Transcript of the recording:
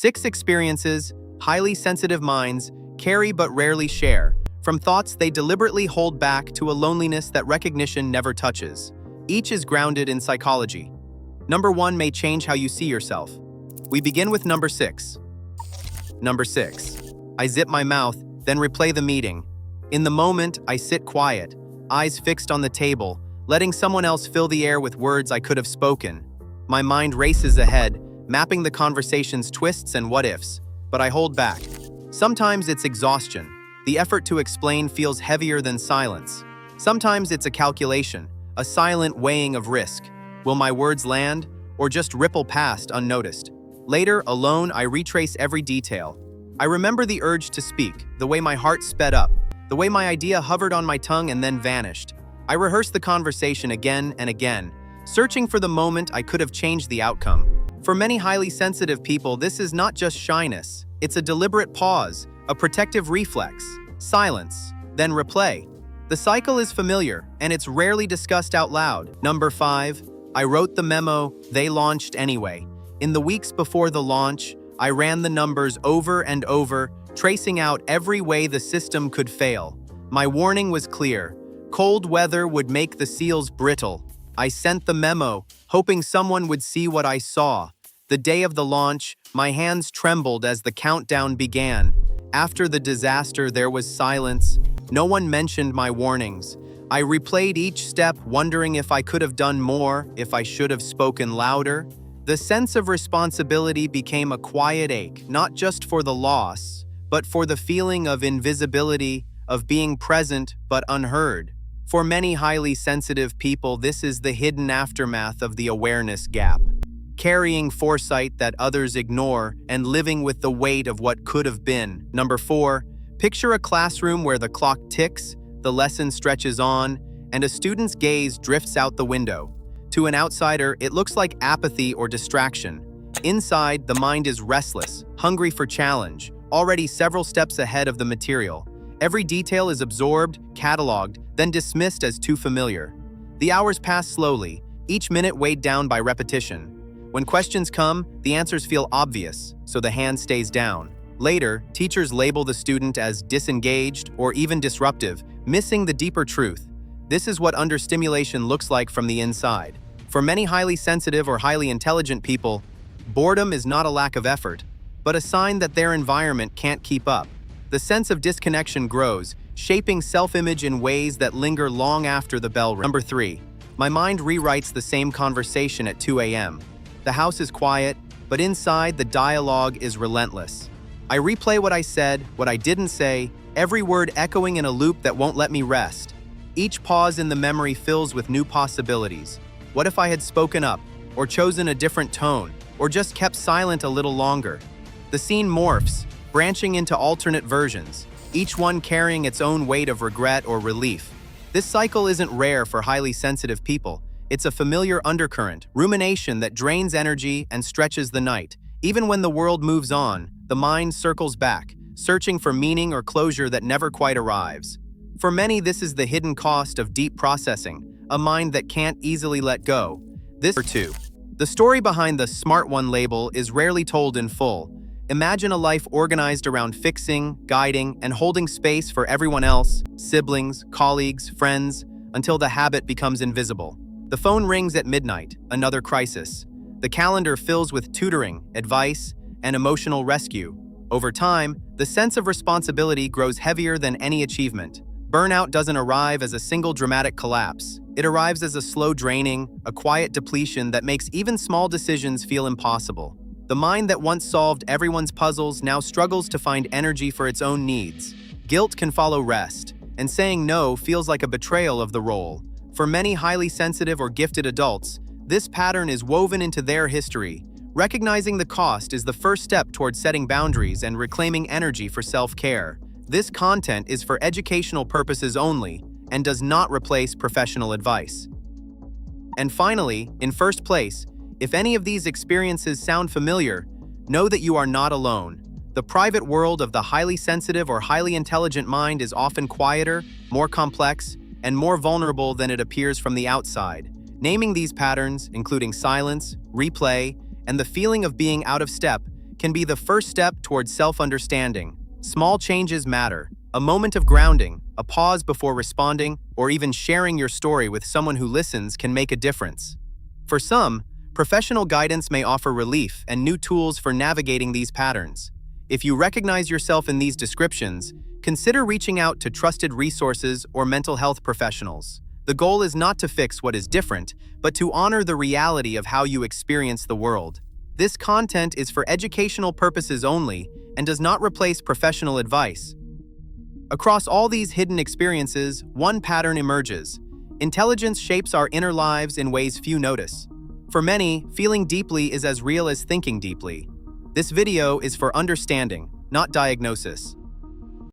6 experiences highly sensitive minds carry but rarely share, from thoughts they deliberately hold back to a loneliness that recognition never touches. Each is grounded in psychology. Number 1 may change how you see yourself. We begin with number 6. Number 6. I zip my mouth, then replay the meeting. In the moment, I sit quiet, eyes fixed on the table, letting someone else fill the air with words I could have spoken. My mind races ahead, mapping the conversation's twists and what-ifs, but I hold back. Sometimes it's exhaustion. The effort to explain feels heavier than silence. Sometimes it's a calculation, a silent weighing of risk. Will my words land, or just ripple past unnoticed? Later, alone, I retrace every detail. I remember the urge to speak, the way my heart sped up, the way my idea hovered on my tongue and then vanished. I rehearse the conversation again and again, searching for the moment I could have changed the outcome. For many highly sensitive people, this is not just shyness. It's a deliberate pause, a protective reflex, silence, then replay. The cycle is familiar, and it's rarely discussed out loud. Number 5. I wrote the memo, they launched anyway. In the weeks before the launch, I ran the numbers over and over, tracing out every way the system could fail. My warning was clear. Cold weather would make the seals brittle. I sent the memo, hoping someone would see what I saw. The day of the launch, my hands trembled as the countdown began. After the disaster, there was silence. No one mentioned my warnings. I replayed each step, wondering if I could have done more, if I should have spoken louder. The sense of responsibility became a quiet ache, not just for the loss, but for the feeling of invisibility, of being present but unheard. For many highly sensitive people, this is the hidden aftermath of the awareness gap. Carrying foresight that others ignore and living with the weight of what could have been. Number 4, picture a classroom where the clock ticks, the lesson stretches on, and a student's gaze drifts out the window. To an outsider, it looks like apathy or distraction. Inside, the mind is restless, hungry for challenge, already several steps ahead of the material. Every detail is absorbed, cataloged, then dismissed as too familiar. The hours pass slowly, each minute weighed down by repetition. When questions come, the answers feel obvious, so the hand stays down. Later, teachers label the student as disengaged or even disruptive, missing the deeper truth. This is what understimulation looks like from the inside. For many highly sensitive or highly intelligent people, boredom is not a lack of effort, but a sign that their environment can't keep up. The sense of disconnection grows, shaping self-image in ways that linger long after the bell rings. Number 3. My mind rewrites the same conversation at 2 a.m. The house is quiet, but inside the dialogue is relentless. I replay what I said, what I didn't say, every word echoing in a loop that won't let me rest. Each pause in the memory fills with new possibilities. What if I had spoken up, or chosen a different tone, or just kept silent a little longer? The scene morphs, branching into alternate versions, each one carrying its own weight of regret or relief. This cycle isn't rare for highly sensitive people. It's a familiar undercurrent, rumination that drains energy and stretches the night. Even when the world moves on, the mind circles back, searching for meaning or closure that never quite arrives. For many, this is the hidden cost of deep processing, a mind that can't easily let go. Number 2. The story behind the Smart One label is rarely told in full. Imagine a life organized around fixing, guiding, and holding space for everyone else, siblings, colleagues, friends, until the habit becomes invisible. The phone rings at midnight, another crisis. The calendar fills with tutoring, advice, and emotional rescue. Over time, the sense of responsibility grows heavier than any achievement. Burnout doesn't arrive as a single dramatic collapse. It arrives as a slow draining, a quiet depletion that makes even small decisions feel impossible. The mind that once solved everyone's puzzles now struggles to find energy for its own needs. Guilt can follow rest, and saying no feels like a betrayal of the role. For many highly sensitive or gifted adults, this pattern is woven into their history. Recognizing the cost is the first step toward setting boundaries and reclaiming energy for self-care. This content is for educational purposes only and does not replace professional advice. And finally, in first place, if any of these experiences sound familiar, know that you are not alone. The private world of the highly sensitive or highly intelligent mind is often quieter, more complex, and more vulnerable than it appears from the outside. Naming these patterns, including silence, replay, and the feeling of being out of step, can be the first step towards self-understanding. Small changes matter. A moment of grounding, a pause before responding, or even sharing your story with someone who listens can make a difference. For some, professional guidance may offer relief and new tools for navigating these patterns. If you recognize yourself in these descriptions, consider reaching out to trusted resources or mental health professionals. The goal is not to fix what is different, but to honor the reality of how you experience the world. This content is for educational purposes only and does not replace professional advice. Across all these hidden experiences, one pattern emerges. Intelligence shapes our inner lives in ways few notice. For many, feeling deeply is as real as thinking deeply. This video is for understanding, not diagnosis.